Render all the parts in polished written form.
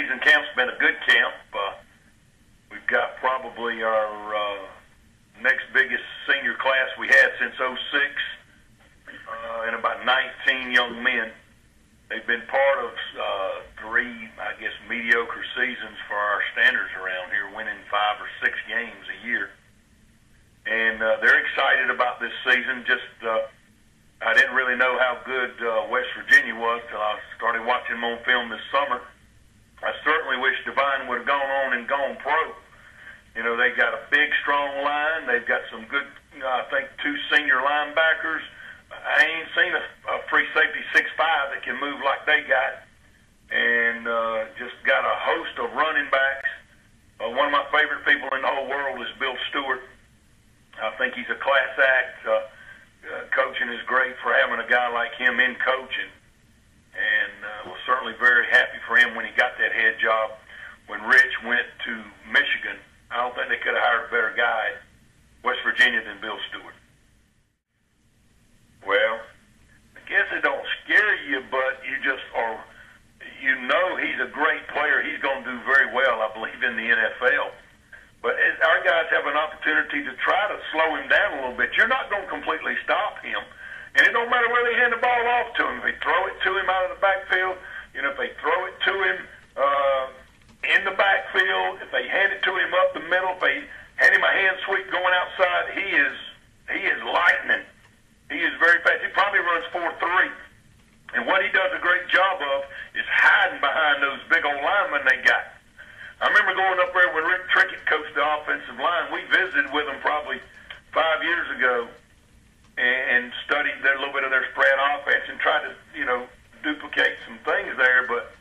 preseason camp's been a good camp. We've got probably our next biggest senior class we had since '06, and about 19 young men. They've been part of three, I guess, mediocre seasons for our standards around here, winning 5 or 6 games a year. And they're excited about this season. I didn't really know how good West Virginia was till I started watching them on film this summer. I certainly wish Divine would have gone on and gone pro. You know, they got a big, strong line. They've got some good, I think, 2 senior linebackers. I ain't seen a free safety 6'5" that can move like they got. And just got a host of running backs. One of my favorite people in the whole world is Bill Stewart. I think he's a class act. Coaching is great for having a guy like him in coaching. And was certainly very happy for him when he got that head job. When Rich went to Michigan, I don't think they could have hired a better guy at West Virginia than Bill Stewart. Well, I guess it don't scare you, but you just are, you know he's a great player. He's going to do very well, I believe, in the NFL. But our guys have an opportunity to try to slow him down a little bit. You're not going to completely stop him. And it don't matter where they hand the ball off to him. If they throw it to him out of the backfield, you know, if they throw it to him in the backfield, if they hand it to him up the middle, if they hand him a hand sweep going outside, he is lightning. He is very fast. He probably runs 4.3. And what he does a great job of is hiding behind those big old linemen they got. I remember going up there when Rick Trickett coached the offensive line. We visited with them probably 5 years ago and studied a little bit of their spread offense and tried to, you know, duplicate some things there. But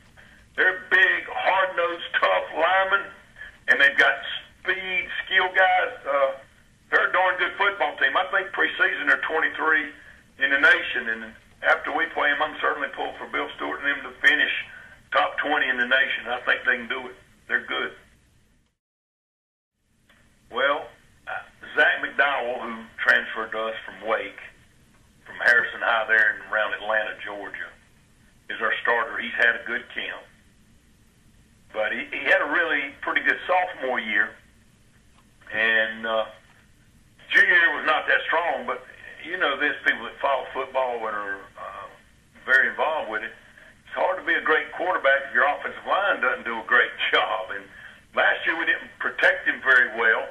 they're big, hard-nosed, tough linemen, and they've got speed, skill guys. They're a darn good football team. I think preseason they're 23 in the nation, and after we play them, I'm certainly pulling for Bill Stewart and them to finish top 20 in the nation. I think they can do it. They're good. Well, Zach McDowell, who transferred to us from Wake, from Harrison High there and around Atlanta, Georgia, is our starter. He's had a good camp. But he had a really pretty good sophomore year. And junior year was not that strong, but you know this, people that follow football and are very involved with it, it's hard to be a great quarterback if your offensive line doesn't do a great job. And last year we didn't protect him very well,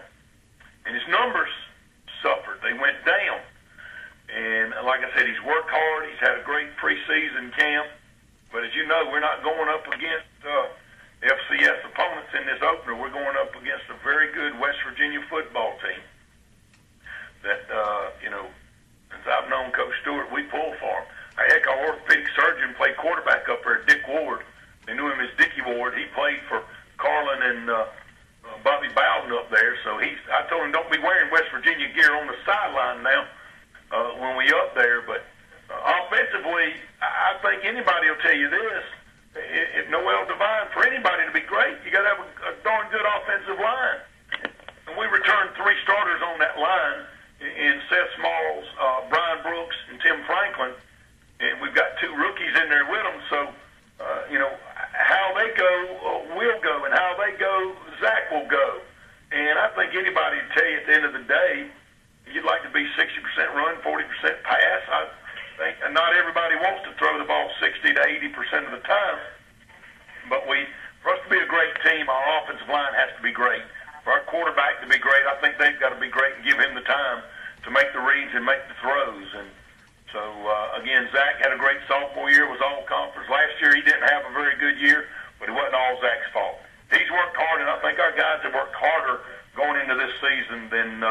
and his numbers suffered. They went down. And like I said, he's worked hard. He's had a great preseason camp. But as you know, we're not going up against FCS opponents in this opener. We're going up against a very good West Virginia football team that, you know, since I've known Coach Stewart, we pull for him. Heck, our orthopedic surgeon played quarterback up there, Dick Ward. They knew him as Dickie Ward. He played for Carlin and Bobby Bowden up there. So I told him, don't be wearing West Virginia gear on the sideline now when we up there. But offensively, I think anybody will tell you this. If Noel Devine, for anybody to be great, you got to have a darn good offensive line. And we returned 3 starters on that line in Seth Smalls, Brian Brooks, and Tim Franklin. And we've got 2 rookies in there with them. So, you know, how they go, we'll go. And how they go, Zach will go. And I think anybody will tell you at the end of the day, you'd like to be 60% run, 40% pass. I think not everybody wants to throw the ball 60 to 80% of the time. But for us to be a great team, our offensive line has to be great. For our quarterback to be great, I think they've got to be great and give him the time to make the reads and make the throws. And so, again, Zach had a great sophomore year, was all conference. Last year he didn't have a very good year, but it wasn't all Zach's fault. He's worked hard, and I think our guys have worked harder going into this season than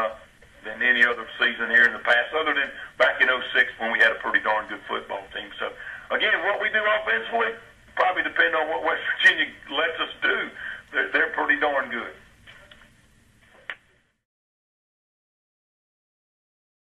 any other season here in the past, other than back in '06 when we had a pretty darn good football team. So, again, what we do offensively probably depend on what West Virginia lets us do. They're pretty darn good.